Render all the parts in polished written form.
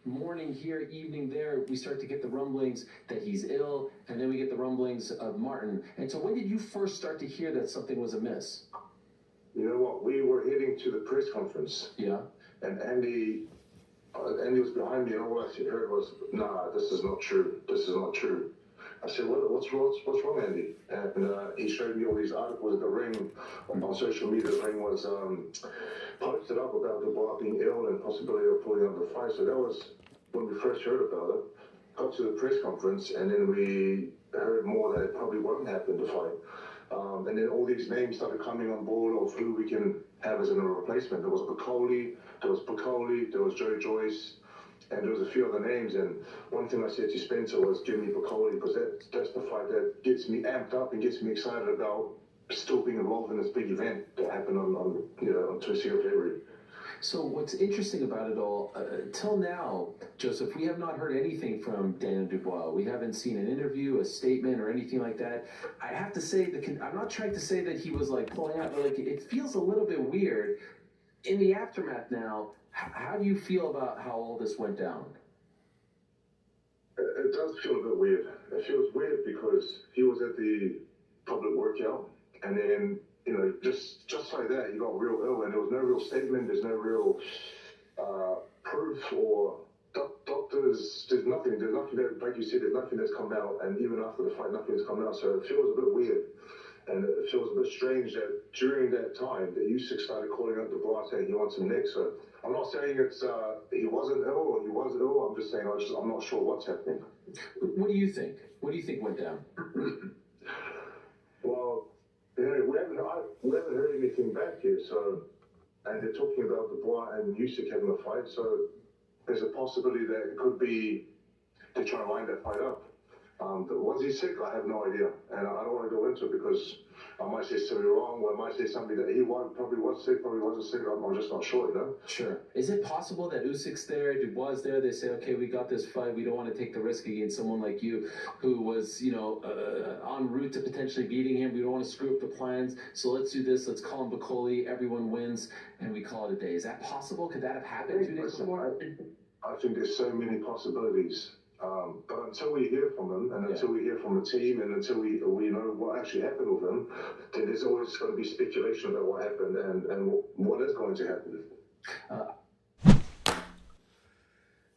morning here, evening there, we start to get the rumblings that he's ill, and then we get the rumblings of Martin. And so when did you first start to hear that something was amiss? You know what? We were heading to the press conference. Yeah. And Andy was behind me, and all I heard was, "Nah, this is not true. This is not true." I said, what's wrong, Andy? And he showed me all these articles. The Ring on social media, the Ring was posted up about Dubois being ill and possibility of pulling out the fight. So that was when we first heard about it. Got to the press conference, and then we heard more that it probably won't happen to fight. And then all these names started coming on board of who we can have as a replacement. There was Piccoli, there was Joe Joyce, and there was a few other names. And one thing I said to Spencer was, give me Piccoli, because that's the fight that gets me amped up and gets me excited about still being involved in this big event that happened on 22nd of February. So what's interesting about it all, till now, Joseph, we have not heard anything from Daniel Dubois. We haven't seen an interview, a statement, or anything like that. I have to say, I'm not trying to say that he was like pulling out, but like it feels a little bit weird. In the aftermath now, how do you feel about how all this went down? It does feel a bit weird. It feels weird because he was at the public workout, and then just like that, he got real ill, and there was no real statement. There's no real proof or doctors. There's nothing. There's nothing that, like you said, there's nothing that's come out, and even after the fight, nothing has come out. So it feels a bit weird, and it feels a bit strange that during that time that Usyk started calling out Dubois saying he wants him next. So I'm not saying it's he wasn't ill or he was ill. I'm just saying I'm not sure what's happening. What do you think? What do you think went down? Well, we haven't heard anything back here. So, and they're talking about Dubois and Usyk having a fight. So there's a possibility that it could be to try and line that fight up. But was he sick? I have no idea, and I don't want to go into it because I might say something wrong, or I might say something that he probably was sick, probably wasn't sick. I'm just not sure, Sure. Is it possible that Usyk's there, Dubois there? They say, okay, we got this fight. We don't want to take the risk against someone like you, who was, en route to potentially beating him. We don't want to screw up the plans. So let's do this. Let's call him Piccoli. Everyone wins, and we call it a day. Is that possible? Could that have happened 2 days before? I think there's so many possibilities. But until we hear from them, and until we hear from the team, and until we know what actually happened with them, then there's always going to be speculation about what happened and what is going to happen.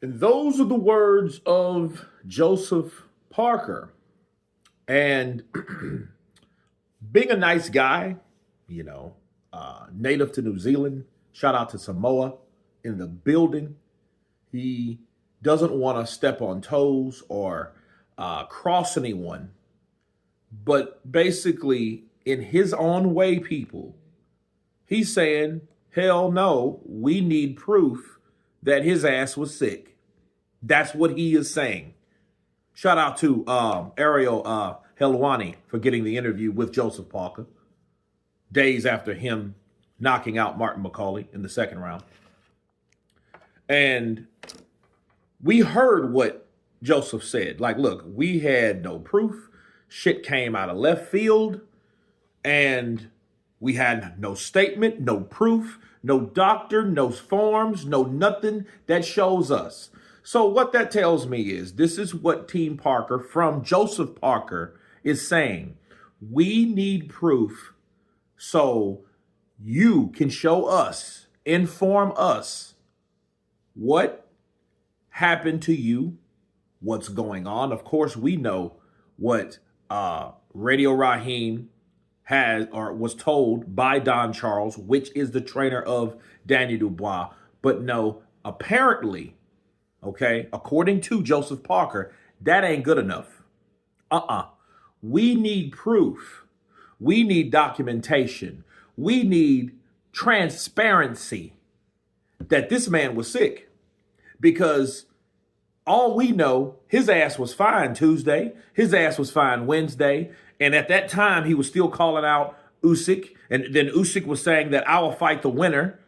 And those are the words of Joseph Parker. And being a nice guy, native to New Zealand, shout out to Samoa in the building. He doesn't want to step on toes or cross anyone. But basically, in his own way, people, he's saying, hell no, we need proof that his ass was sick. That's what he is saying. Shout out to Ariel Helwani for getting the interview with Joseph Parker days after him knocking out Martin McCauley in the second round. And we heard what Joseph said. Like, look, we had no proof. Shit came out of left field. And we had no statement, no proof, no doctor, no forms, no nothing that shows us. So what that tells me is this is what Team Parker from Joseph Parker is saying. We need proof so you can show us, inform us what happened to you, what's going on. Of course, we know what Radio Raheem has or was told by Don Charles, which is the trainer of Daniel Dubois. But no, apparently, according to Joseph Parker, that ain't good enough. We need proof. We need documentation. We need transparency that this man was sick. Because all we know, his ass was fine Tuesday. His ass was fine Wednesday. And at that time, he was still calling out Usyk. And then Usyk was saying that I will fight the winner.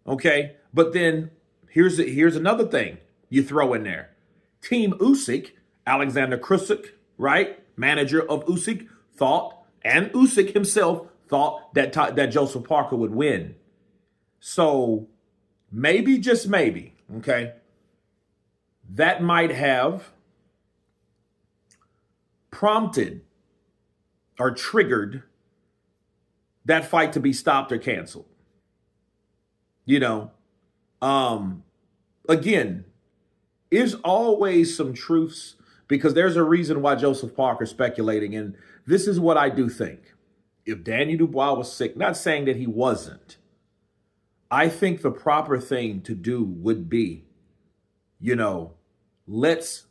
Okay. But then here's another thing you throw in there. Team Usyk, Alexander Krusik, right? Manager of Usyk, thought, and Usyk himself thought that Joseph Parker would win. So maybe, just maybe, okay, that might have prompted or triggered that fight to be stopped or canceled. You know, again, there's always some truths because there's a reason why Joseph Parker's speculating. And this is what I do think. If Daniel Dubois was sick, not saying that he wasn't, I think the proper thing to do would be, let's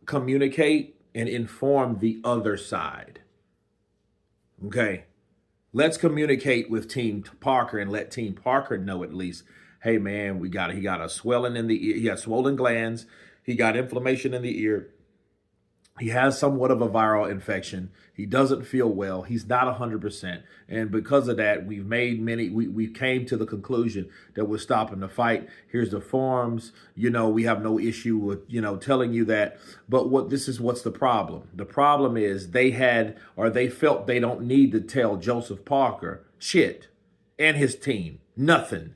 communicate and inform the other side. Okay. Let's communicate with Team Parker and let Team Parker know at least, hey man, he got a swelling in the ear. He got swollen glands. He got inflammation in the ear. He has somewhat of a viral infection. He doesn't feel well. He's not 100%. And because of that, we came to the conclusion that we're stopping the fight. Here's the forms. We have no issue with, telling you that. But what's the problem? The problem is they felt they don't need to tell Joseph Parker shit and his team nothing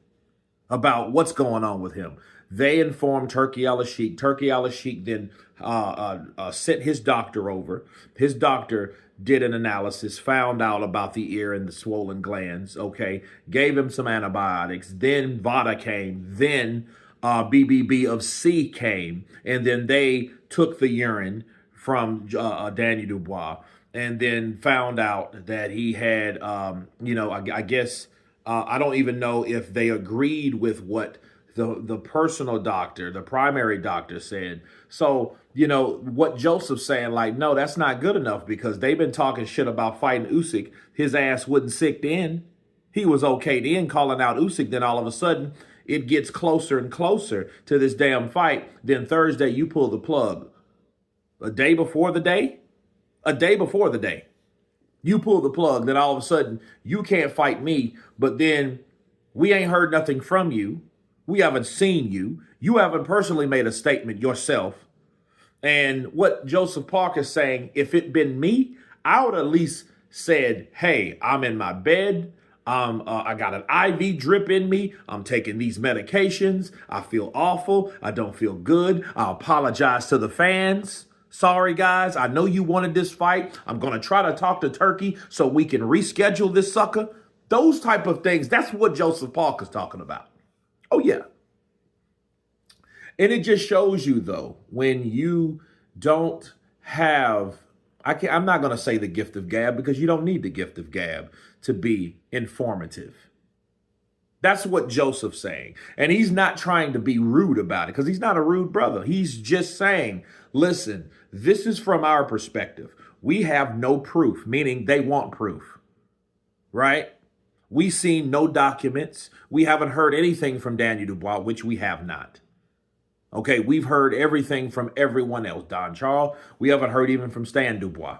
about what's going on with him. They informed Turki Al-Sheikh. Turki Al-Sheikh then sent his doctor over. His doctor did an analysis, found out about the ear and the swollen glands, okay, gave him some antibiotics. Then VADA came. Then BBB came. And then they took the urine from Daniel Dubois and then found out that he had, I guess, I don't even know if they agreed with what the personal doctor, the primary doctor said. So, what Joseph's saying, like, no, that's not good enough because they've been talking shit about fighting Usyk. His ass wasn't sick then. He was okay then calling out Usyk. Then all of a sudden it gets closer and closer to this damn fight. Then Thursday you pull the plug. A day before the day, you pull the plug. Then all of a sudden you can't fight me. But then we ain't heard nothing from you. We haven't seen you. You haven't personally made a statement yourself. And what Joseph Parker's saying, if it been me, I would at least said, hey, I'm in my bed. I got an IV drip in me. I'm taking these medications. I feel awful. I don't feel good. I apologize to the fans. Sorry, guys. I know you wanted this fight. I'm going to try to talk to Turkey so we can reschedule this sucker. Those type of things. That's what Joseph Parker's talking about. Oh, yeah. And it just shows you, though, when you don't have, I'm not going to say the gift of gab because you don't need the gift of gab to be informative. That's what Joseph's saying. And he's not trying to be rude about it because he's not a rude brother. He's just saying, listen, this is from our perspective. We have no proof, meaning they want proof, right? We've seen no documents. We haven't heard anything from Daniel Dubois, which we have not. Okay, we've heard everything from everyone else. Don Charles, we haven't heard even from Stan Dubois.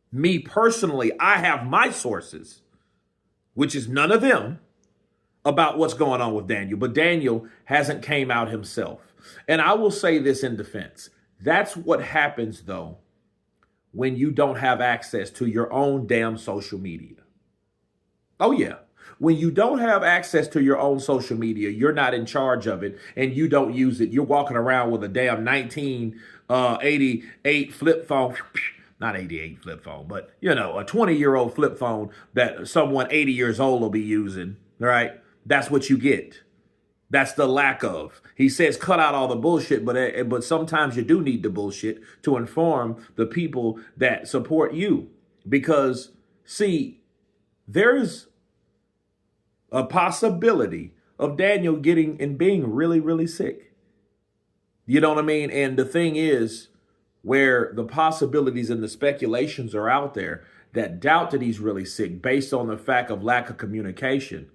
Me personally, I have my sources, which is none of them, about what's going on with Daniel. But Daniel hasn't came out himself. And I will say this in defense. That's what happens, though, when you don't have access to your own damn social media. Oh, yeah. When you don't have access to your own social media, you're not in charge of it and you don't use it. You're walking around with a damn 1988 flip phone. Not 88 flip phone, but, a 20-year-old flip phone that someone 80 years old will be using, right? That's what you get. That's the lack of. He says cut out all the bullshit, but sometimes you do need the bullshit to inform the people that support you. Because, see, there's a possibility of Daniel getting and being really, really sick. You know what I mean? And the thing is, where the possibilities and the speculations are out there that doubt that he's really sick based on the fact of lack of communication.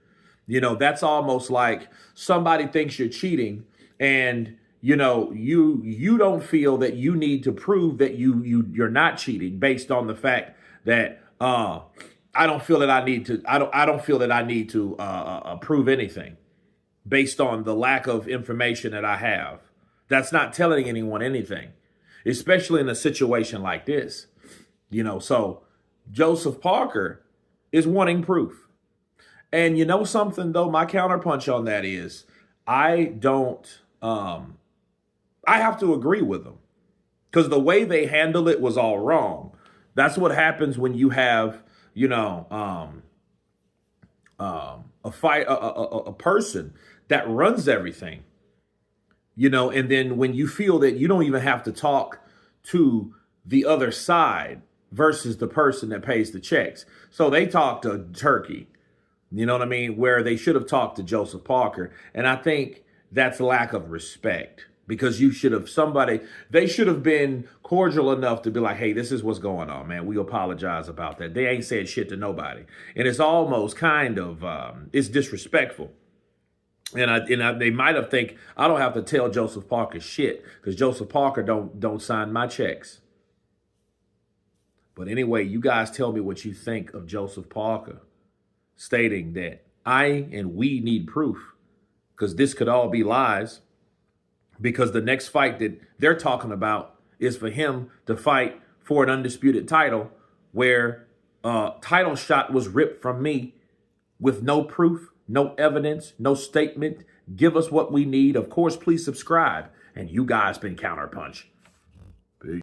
That's almost like somebody thinks you're cheating and, you don't feel that you need to prove that you're not cheating based on the fact that, I don't feel that I need to prove anything based on the lack of information that I have. That's not telling anyone anything, especially in a situation like this. So Joseph Parker is wanting proof. And something, though, my counterpunch on that is I don't I have to agree with them because the way they handled it was all wrong. That's what happens when you have, you know, a person that runs everything, you know, and then when you feel that you don't even have to talk to the other side versus the person that pays the checks. So they talk to Turkey, you know what I mean, where they should have talked to Joseph Parker. And I think that's lack of respect because they should have been cordial enough to be like, hey, this is what's going on, man. We apologize about that. They ain't said shit to nobody. And it's almost kind of, it's disrespectful. And they might have think I don't have to tell Joseph Parker shit because Joseph Parker don't sign my checks. But anyway, you guys tell me what you think of Joseph Parker stating that I and we need proof because this could all be lies because the next fight that they're talking about is for him to fight for an undisputed title where title shot was ripped from me with no proof, no evidence, no statement. Give us what we need. Of course, please subscribe. And you guys been Counterpunch. Peace.